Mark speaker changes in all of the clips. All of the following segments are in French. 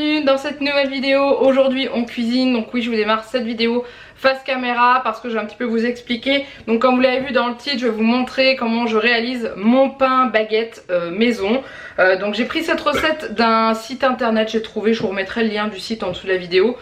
Speaker 1: bienvenue dans cette nouvelle vidéo. Aujourd'hui on cuisine, donc oui je vous démarre cette vidéo face caméra parce que je vais un petit peu vous expliquer. Donc comme vous l'avez vu dans le titre, je vais vous montrer comment je réalise mon pain baguette maison. Donc j'ai pris cette recette d'un site internet, j'ai trouvé, je vous remettrai le lien du site en dessous de la vidéo.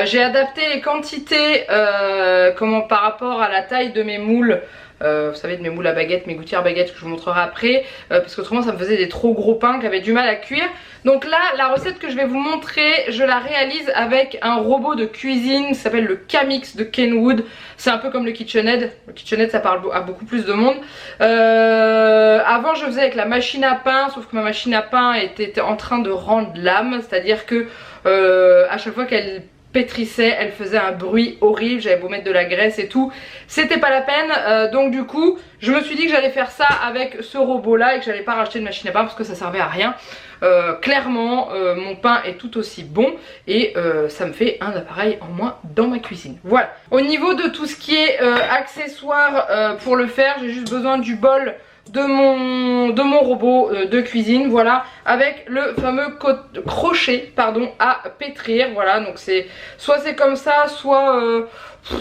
Speaker 1: J'ai adapté les quantités par rapport à la taille de mes moules. Vous savez, de mes moules à baguette, mes gouttières baguettes que je vous montrerai après, parce qu'autrement ça me faisait des trop gros pains qui avaient du mal à cuire. Donc là la recette que je vais vous montrer, je la réalise avec un robot de cuisine qui s'appelle le Camix de Kenwood. C'est un peu comme le KitchenAid. Le KitchenAid ça parle à beaucoup plus de monde. Avant je faisais avec la machine à pain, sauf que ma machine à pain était en train de rendre l'âme, c'est à dire que à chaque fois qu'elle pétrissait, elle faisait un bruit horrible, j'avais beau mettre de la graisse et tout, c'était pas la peine. Donc du coup je me suis dit que j'allais faire ça avec ce robot là et que j'allais pas racheter de machine à pain parce que ça servait à rien. Clairement mon pain est tout aussi bon et ça me fait un appareil en moins dans ma cuisine. Voilà, au niveau de tout ce qui est accessoires pour le faire, j'ai juste besoin du bol de mon robot de cuisine, voilà, avec le fameux crochet pardon à pétrir. Voilà, donc soit c'est comme ça, soit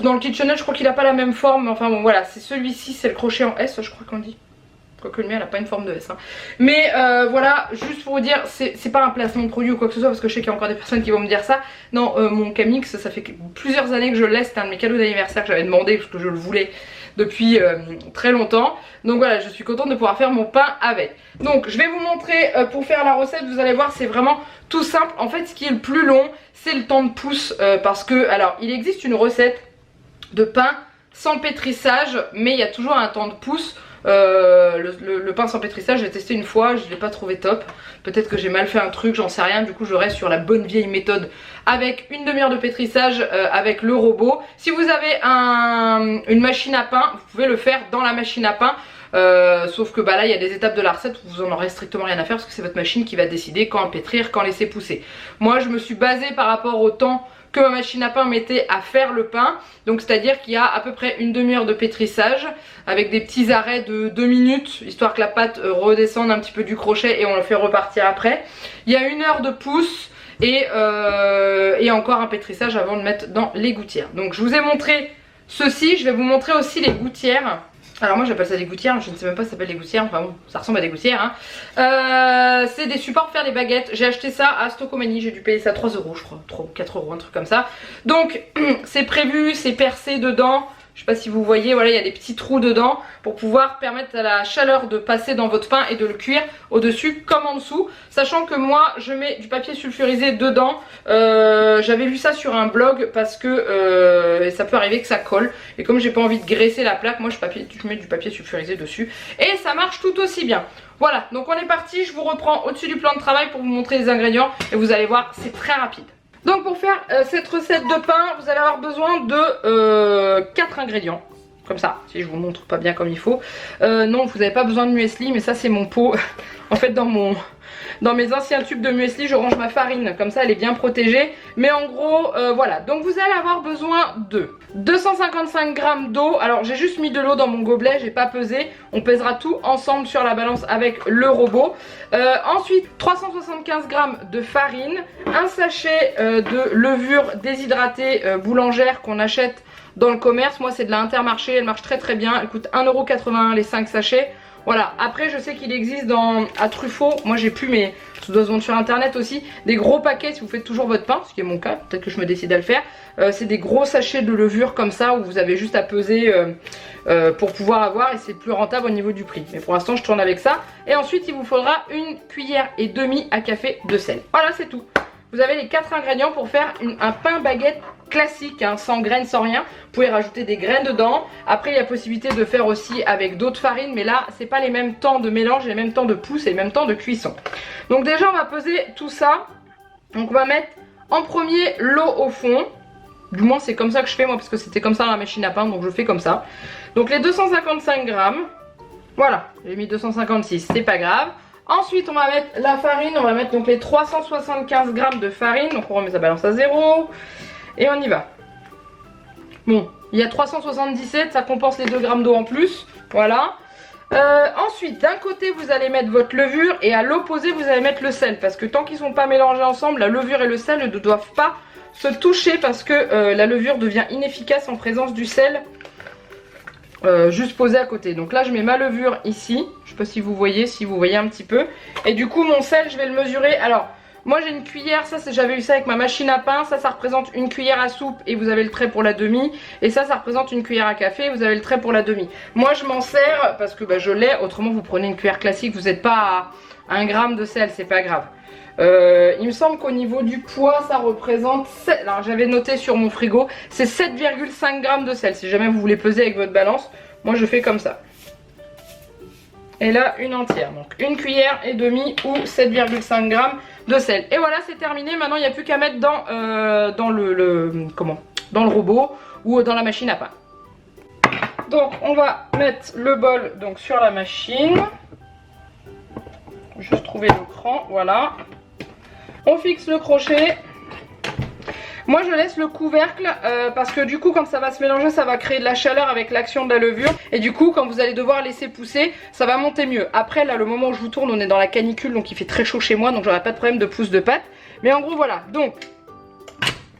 Speaker 1: dans le KitchenAid je crois qu'il a pas la même forme, mais enfin bon voilà, c'est celui-ci, c'est le crochet en S je crois qu'on dit. Quoique le mien elle a pas une forme de S hein. Mais voilà, juste pour vous dire, c'est pas un placement de produit ou quoi que ce soit, parce que je sais qu'il y a encore des personnes qui vont me dire ça. Non, mon Camix, ça fait plusieurs années que je le laisse, c'était un de mes cadeaux d'anniversaire que j'avais demandé parce que je le voulais depuis très longtemps. Donc voilà, je suis contente de pouvoir faire mon pain avec. Donc je vais vous montrer pour faire la recette, vous allez voir c'est vraiment tout simple. En fait ce qui est le plus long c'est le temps de pousse, parce que alors il existe une recette de pain sans pétrissage, mais il y a toujours un temps de pousse. Le pain sans pétrissage j'ai testé une fois, je l'ai pas trouvé top. Peut-être que j'ai mal fait un truc, j'en sais rien. Du coup je reste sur la bonne vieille méthode avec une demi-heure de pétrissage avec le robot. Si vous avez une machine à pain, vous pouvez le faire dans la machine à pain. Sauf que bah là il y a des étapes de la recette où vous en aurez strictement rien à faire, parce que c'est votre machine qui va décider quand pétrir, quand laisser pousser. Moi je me suis basée par rapport au temps que ma machine à pain mettait à faire le pain. Donc c'est à dire qu'il y a à peu près une demi-heure de pétrissage avec des petits arrêts de 2 minutes histoire que la pâte redescende un petit peu du crochet et on le fait repartir après. Il y a 1 heure de pousse et encore un pétrissage avant de mettre dans les gouttières. Donc je vous ai montré ceci, je vais vous montrer aussi les gouttières. Alors moi j'appelle ça des gouttières, je ne sais même pas si ça s'appelle des gouttières, enfin bon ça ressemble à des gouttières hein. C'est des supports pour faire des baguettes, j'ai acheté ça à Stocomanie, j'ai dû payer ça 3 € je crois, 3 ou 4 €, un truc comme ça. Donc c'est prévu, c'est percé dedans. Je sais pas si vous voyez, voilà il y a des petits trous dedans pour pouvoir permettre à la chaleur de passer dans votre pain et de le cuire au dessus comme en dessous. Sachant que moi je mets du papier sulfurisé dedans, j'avais vu ça sur un blog parce que ça peut arriver que ça colle. Et comme j'ai pas envie de graisser la plaque, moi je mets du papier sulfurisé dessus et ça marche tout aussi bien. Voilà, donc on est parti, je vous reprends au-dessus du plan de travail pour vous montrer les ingrédients et vous allez voir c'est très rapide. Donc pour faire cette recette de pain, vous allez avoir besoin de 4 ingrédients. Comme ça, si je vous montre pas bien comme il faut. Non, vous n'avez pas besoin de muesli, mais ça c'est mon pot. En fait dans mes anciens tubes de muesli, je range ma farine, comme ça elle est bien protégée. Mais en gros, voilà. Donc vous allez avoir besoin de 255 g d'eau. Alors j'ai juste mis de l'eau dans mon gobelet, j'ai pas pesé. On pèsera tout ensemble sur la balance avec le robot. Ensuite, 375 g de farine, un sachet de levure déshydratée boulangère qu'on achète dans le commerce. Moi c'est de la Intermarché, elle marche très très bien, elle coûte 1,81 € les 5 sachets. Voilà, après je sais qu'il existe à Truffaut, moi j'ai plus mais ça doit se vendre sur internet aussi, des gros paquets si vous faites toujours votre pain, ce qui est mon cas, peut-être que je me décide à le faire. C'est des gros sachets de levure comme ça où vous avez juste à peser pour pouvoir avoir, et c'est plus rentable au niveau du prix. Mais pour l'instant je tourne avec ça. Et ensuite il vous faudra 1,5 cuillère à café de sel. Voilà c'est tout. Vous avez les 4 ingrédients pour faire un pain baguette classique, hein, sans graines, sans rien. Vous pouvez rajouter des graines dedans. Après il y a possibilité de faire aussi avec d'autres farines, mais là c'est pas les mêmes temps de mélange, les mêmes temps de pousse et les mêmes temps de cuisson. Donc déjà on va peser tout ça. Donc on va mettre en premier l'eau au fond. Du moins c'est comme ça que je fais moi, parce que c'était comme ça dans la machine à pain, donc je fais comme ça. Donc les 255 grammes, voilà, j'ai mis 256, c'est pas grave. Ensuite on va mettre la farine, on va mettre donc les 375 g de farine, donc on remet sa balance à 0 et on y va. Bon, il y a 377, ça compense les 2 g d'eau en plus, voilà. Ensuite, d'un côté vous allez mettre votre levure et à l'opposé vous allez mettre le sel. Parce que tant qu'ils ne sont pas mélangés ensemble, la levure et le sel ne doivent pas se toucher parce que la levure devient inefficace en présence du sel juste posé à côté. Donc là je mets ma levure ici, je sais pas si vous voyez un petit peu. Et du coup mon sel je vais le mesurer. Alors moi j'ai une cuillère, ça j'avais eu ça avec ma machine à pain, ça représente une cuillère à soupe et vous avez le trait pour la demi. Et ça représente une cuillère à café et vous avez le trait pour la demi. Moi je m'en sers parce que je l'ai, autrement vous prenez une cuillère classique, vous n'êtes pas à 1 gramme de sel, c'est pas grave. Il me semble qu'au niveau du poids ça représente 7, alors j'avais noté sur mon frigo, c'est 7,5 grammes de sel. Si jamais vous voulez peser avec votre balance, moi je fais comme ça. Et là une entière, donc une cuillère et demie ou 7,5 grammes de sel. Et voilà, c'est terminé. Maintenant il n'y a plus qu'à mettre dans dans le robot ou dans la machine à pain. Donc on va mettre le bol donc sur la machine. Juste trouver le cran, voilà. On fixe le crochet. Moi je laisse le couvercle parce que du coup quand ça va se mélanger ça va créer de la chaleur avec l'action de la levure. Et du coup quand vous allez devoir laisser pousser ça va monter mieux. Après là le moment où je vous tourne on est dans la canicule donc il fait très chaud chez moi donc j'aurai pas de problème de pousse de pâte. Mais en gros voilà, donc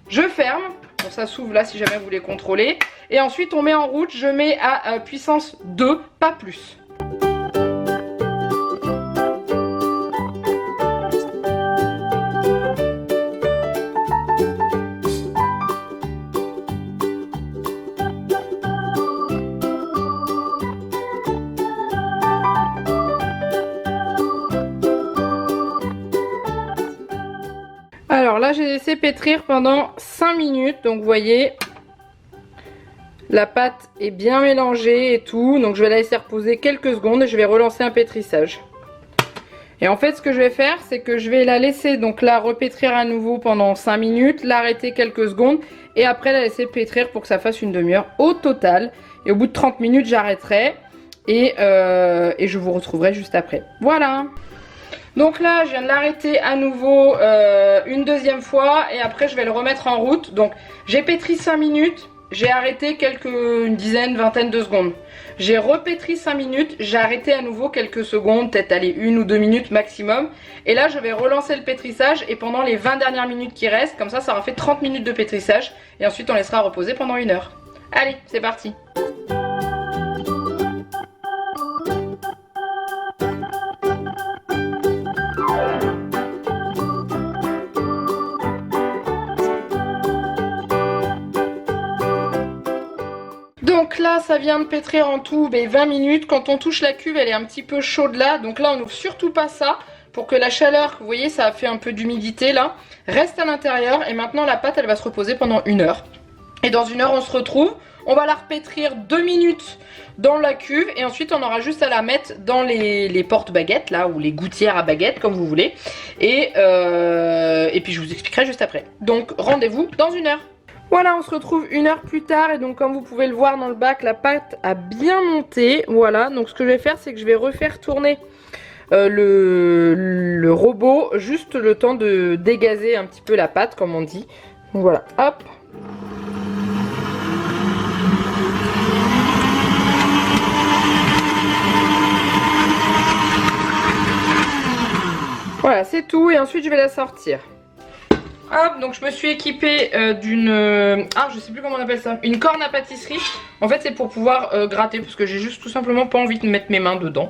Speaker 1: je ferme. Bon, ça s'ouvre là si jamais vous voulez contrôler. Et ensuite on met en route, je mets à puissance 2, pas plus. Alors là j'ai laissé pétrir pendant 5 minutes, donc vous voyez la pâte est bien mélangée et tout, donc je vais la laisser reposer quelques secondes et je vais relancer un pétrissage. Et en fait ce que je vais faire c'est que je vais la laisser donc là repétrir à nouveau pendant 5 minutes, l'arrêter quelques secondes et après la laisser pétrir pour que ça fasse une demi-heure au total. Et au bout de 30 minutes j'arrêterai et je vous retrouverai juste après. Voilà. Donc là je viens de l'arrêter à nouveau une deuxième fois et après je vais le remettre en route. Donc j'ai pétri 5 minutes, j'ai arrêté une dizaine, vingtaine de secondes. J'ai repétri 5 minutes, j'ai arrêté à nouveau quelques secondes, peut-être aller 1 ou 2 minutes maximum. Et là je vais relancer le pétrissage et pendant les 20 dernières minutes qui restent, comme ça aura fait 30 minutes de pétrissage. Et ensuite on laissera reposer pendant 1 heure. Allez, c'est parti! Donc là ça vient de pétrir en tout 20 minutes. Quand on touche la cuve elle est un petit peu chaude là. Donc là on n'ouvre surtout pas ça pour que la chaleur, vous voyez ça a fait un peu d'humidité là, reste à l'intérieur. Et maintenant la pâte elle va se reposer pendant 1 heure. Et dans 1 heure on se retrouve. On va la repétrir 2 minutes dans la cuve. Et ensuite on aura juste à la mettre dans les porte-baguettes là, ou les gouttières à baguettes comme vous voulez. Et puis je vous expliquerai juste après. Donc rendez-vous dans 1 heure. Voilà, on se retrouve 1 heure plus tard et donc comme vous pouvez le voir dans le bac, la pâte a bien monté. Voilà, donc ce que je vais faire c'est que je vais refaire tourner le robot juste le temps de dégazer un petit peu la pâte comme on dit. Donc voilà, hop. Voilà, c'est tout et ensuite je vais la sortir. Hop, donc je me suis équipée d'une... je sais plus comment on appelle ça. Une corne à pâtisserie. En fait c'est pour pouvoir gratter parce que j'ai juste tout simplement pas envie de mettre mes mains dedans.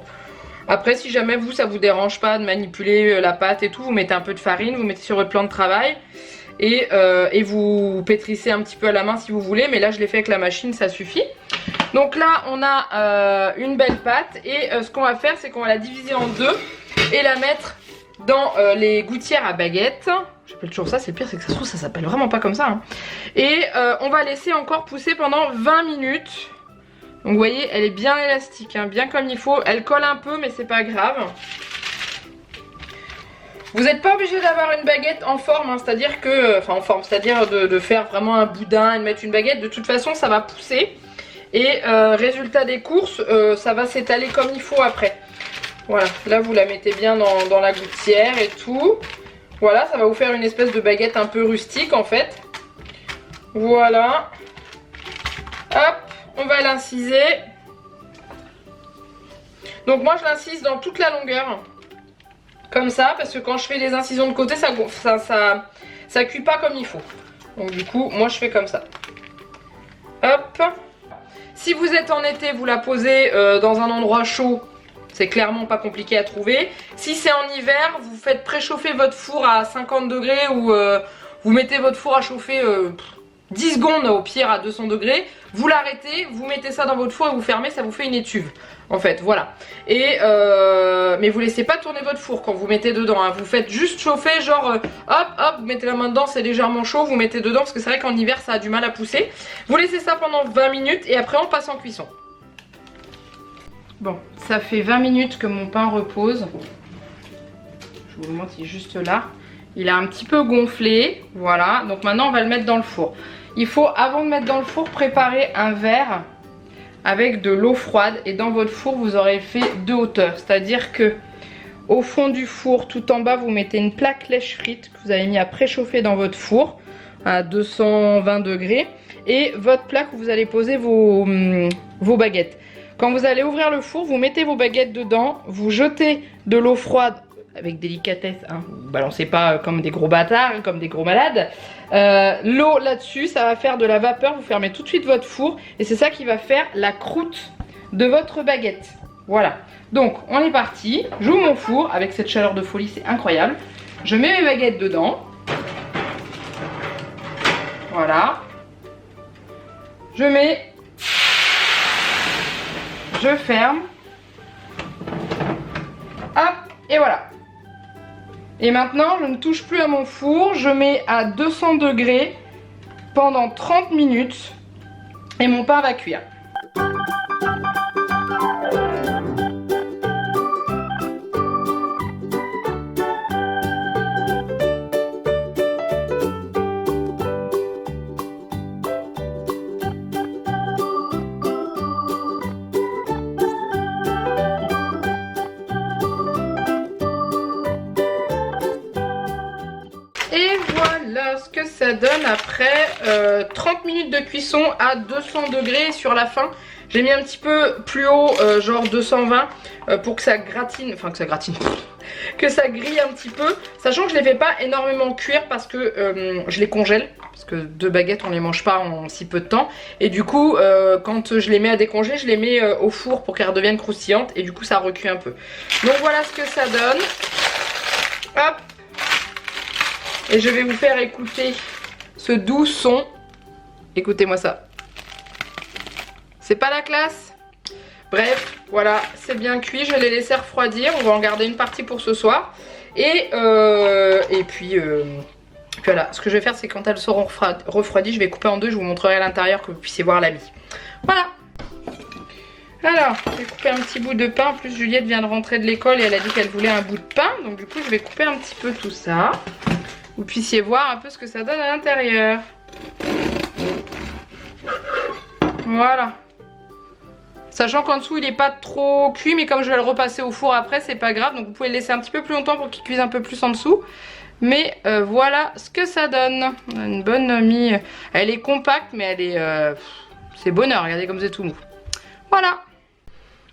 Speaker 1: Après si jamais vous ça vous dérange pas de manipuler la pâte et tout, vous mettez un peu de farine, vous mettez sur votre plan de travail. Et vous pétrissez un petit peu à la main si vous voulez. Mais là je l'ai fait avec la machine, ça suffit. Donc là on a une belle pâte. Et ce qu'on va faire c'est qu'on va la diviser en deux. Et la mettre dans les gouttières à baguettes. J'appelle toujours ça, c'est le pire, c'est que ça se trouve ça s'appelle vraiment pas comme ça hein. Et on va laisser encore pousser pendant 20 minutes. Donc vous voyez elle est bien élastique hein, bien comme il faut. Elle colle un peu mais c'est pas grave. Vous n'êtes pas obligé d'avoir une baguette en forme hein, c'est-à-dire que, enfin en forme, c'est-à-dire de faire vraiment un boudin et de mettre une baguette. De toute façon ça va pousser. Et résultat des courses, ça va s'étaler comme il faut après. Voilà, là vous la mettez bien dans la gouttière et tout. Voilà, ça va vous faire une espèce de baguette un peu rustique en fait. Voilà. Hop, on va l'inciser. Donc moi je l'incise dans toute la longueur. Comme ça, parce que quand je fais les incisions de côté, ça cuit pas comme il faut. Donc du coup, moi je fais comme ça. Hop. Si vous êtes en été, vous la posez dans un endroit chaud. C'est clairement pas compliqué à trouver. Si c'est en hiver, vous faites préchauffer votre four à 50 degrés ou vous mettez votre four à chauffer 10 secondes au pire à 200 degrés. Vous l'arrêtez, vous mettez ça dans votre four et vous fermez, ça vous fait une étuve. En fait, voilà. Et mais vous laissez pas tourner votre four quand vous mettez dedans. Hein. Vous faites juste chauffer, genre hop, hop, vous mettez la main dedans, c'est légèrement chaud, vous mettez dedans parce que c'est vrai qu'en hiver ça a du mal à pousser. Vous laissez ça pendant 20 minutes et après on passe en cuisson. Bon, ça fait 20 minutes que mon pain repose. Je vous montre, il est juste là. Il a un petit peu gonflé, voilà. Donc maintenant on va le mettre dans le four. Il faut, avant de mettre dans le four, préparer un verre avec de l'eau froide. Et dans votre four, vous aurez fait 2 hauteurs. C'est-à-dire que au fond du four, tout en bas, vous mettez une plaque lèche frite que vous avez mis à préchauffer dans votre four à 220 degrés. Et votre plaque où vous allez poser vos baguettes. Quand vous allez ouvrir le four, vous mettez vos baguettes dedans, vous jetez de l'eau froide avec délicatesse, hein. Vous balancez pas comme des gros bâtards, comme des gros malades. L'eau là-dessus, ça va faire de la vapeur, vous fermez tout de suite votre four et c'est ça qui va faire la croûte de votre baguette. Voilà, donc on est parti, j'ouvre mon four avec cette chaleur de folie, c'est incroyable. Je mets mes baguettes dedans, voilà, je ferme, hop, et voilà. Et maintenant, je ne touche plus à mon four, je mets à 200 degrés pendant 30 minutes et mon pain va cuire. Et voilà ce que ça donne après 30 minutes de cuisson à 200 degrés sur la fin. J'ai mis un petit peu plus haut, genre 220, pour que ça gratine, que ça grille un petit peu. Sachant que je les fais pas énormément cuire parce que je les congèle. Parce que 2 baguettes on les mange pas en si peu de temps. Et du coup quand je les mets à décongeler, je les mets au four pour qu'elles redeviennent croustillantes. Et du coup ça recuit un peu. Donc voilà ce que ça donne. Hop. Et je vais vous faire écouter ce doux son. Écoutez-moi ça. C'est pas la classe? Bref, voilà, c'est bien cuit. Je vais les laisser refroidir. On va en garder une partie pour ce soir. Et puis voilà. Ce que je vais faire, c'est quand elles seront refroidies, je vais couper en deux. Je vous montrerai à l'intérieur que vous puissiez voir la mie. Voilà. Alors, j'ai coupé un petit bout de pain. En plus, Juliette vient de rentrer de l'école et elle a dit qu'elle voulait un bout de pain. Donc du coup, je vais couper un petit peu tout ça. Vous puissiez voir un peu ce que ça donne à l'intérieur. Voilà. Sachant qu'en dessous il n'est pas trop cuit, mais comme je vais le repasser au four après, c'est pas grave. Donc vous pouvez le laisser un petit peu plus longtemps pour qu'il cuise un peu plus en dessous. Mais voilà ce que ça donne. On a une bonne mie. Elle est compacte, mais elle est... c'est bonheur, regardez comme c'est tout mou. Voilà.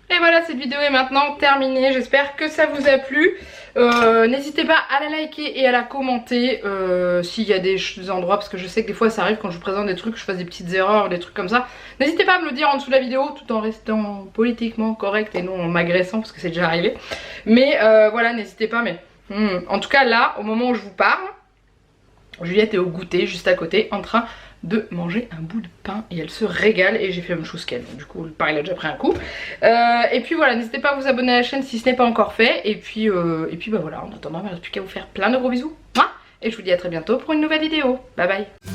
Speaker 1: Et voilà, cette vidéo est maintenant terminée. J'espère que ça vous a plu. N'hésitez pas à la liker et à la commenter s'il y a des endroits, parce que je sais que des fois ça arrive quand je vous présente des trucs, je fasse des petites erreurs, des trucs comme ça. N'hésitez pas à me le dire en dessous de la vidéo tout en restant politiquement correct et non en m'agressant, parce que c'est déjà arrivé. Mais voilà, n'hésitez pas. Mais en tout cas là, au moment où je vous parle, Juliette est au goûter juste à côté en train de manger un bout de pain et elle se régale et j'ai fait la même chose qu'elle. Du coup le pain il a déjà pris un coup. Et puis voilà, n'hésitez pas à vous abonner à la chaîne si ce n'est pas encore fait. Et puis bah voilà, en attendant il ne reste plus qu'à vous faire plein de gros bisous. Et je vous dis à très bientôt pour une nouvelle vidéo. Bye bye.